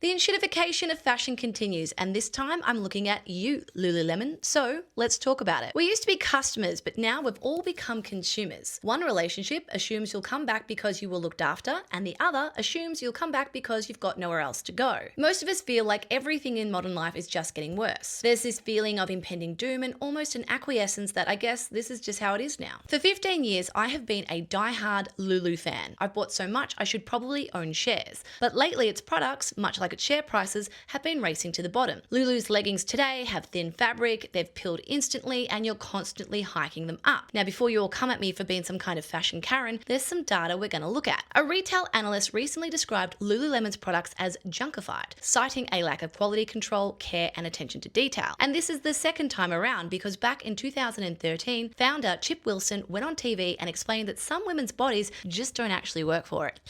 The enshitification of fashion continues, and this time I'm looking at you, Lululemon. So let's talk about it. We used to be customers, but now we've all become consumers. One relationship assumes you'll come back because you were looked after, and the other assumes you'll come back because you've got nowhere else to go. Most of us feel like everything in modern life is just getting worse. There's this feeling of impending doom and almost an acquiescence that I guess this is just how it is now. For 15 years, I have been a die-hard Lulu fan. I've bought so much I should probably own shares. But lately its products, much like its share prices, have been racing to the bottom. Lulu's leggings today have thin fabric, they've peeled instantly, and you're constantly hiking them up. Now, before you all come at me for being some kind of fashion Karen, there's some data we're going to look at. A retail analyst recently described Lululemon's products as junkified, citing a lack of quality control, care, and attention to detail. And this is the second time around because back in 2013, founder Chip Wilson went on TV and explained that some women's bodies just don't actually work for it.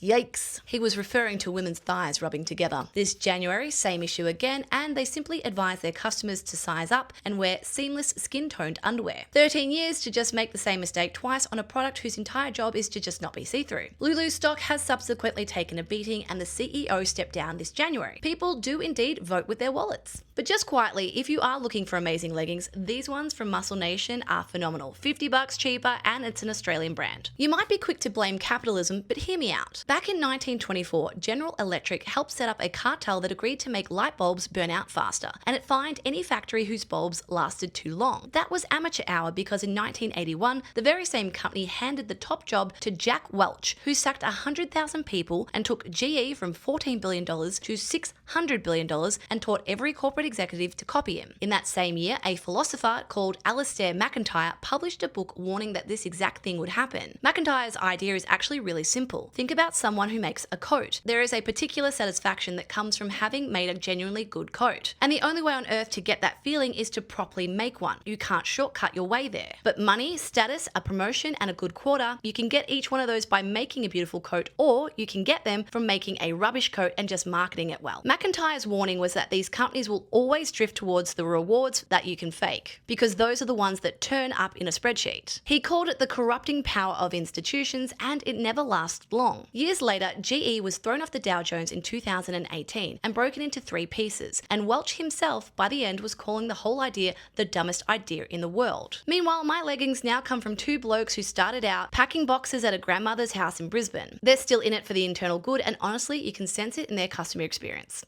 Yikes. He was referring to women's thighs rubbing together. This January, same issue again, and they simply advise their customers to size up and wear seamless skin-toned underwear. 13 years to just make the same mistake twice on a product whose entire job is to just not be see-through. Lulu's stock has subsequently taken a beating and the CEO stepped down this January. People do indeed vote with their wallets. But just quietly, if you are looking for amazing leggings, these ones from Muscle Nation are phenomenal. $50 cheaper and it's an Australian brand. You might be quick to blame capitalism, but hear me out. Back in 1924, General Electric helped set up a cartel that agreed to make light bulbs burn out faster, and it fined any factory whose bulbs lasted too long. That was amateur hour because in 1981, the very same company handed the top job to Jack Welch, who sacked 100,000 people and took GE from $14 billion to $600 billion and taught every corporate executive to copy him. In that same year, a philosopher called Alistair McIntyre published a book warning that this exact thing would happen. McIntyre's idea is actually really simple. Think about someone who makes a coat. There is a particular satisfaction that comes from having made a genuinely good coat. And the only way on earth to get that feeling is to properly make one. You can't shortcut your way there. But money, status, a promotion, and a good quarter, you can get each one of those by making a beautiful coat, or you can get them from making a rubbish coat and just marketing it well. McIntyre's warning was that these companies will always drift towards the rewards that you can fake, because those are the ones that turn up in a spreadsheet. He called it the corrupting power of institutions, and it never lasts long. Years later, GE was thrown off the Dow Jones in 2018 and broken into 3 pieces, and Welch himself by the end was calling the whole idea the dumbest idea in the world. Meanwhile, my leggings now come from 2 blokes who started out packing boxes at a grandmother's house in Brisbane. They're still in it for the internal good, and honestly, you can sense it in their customer experience.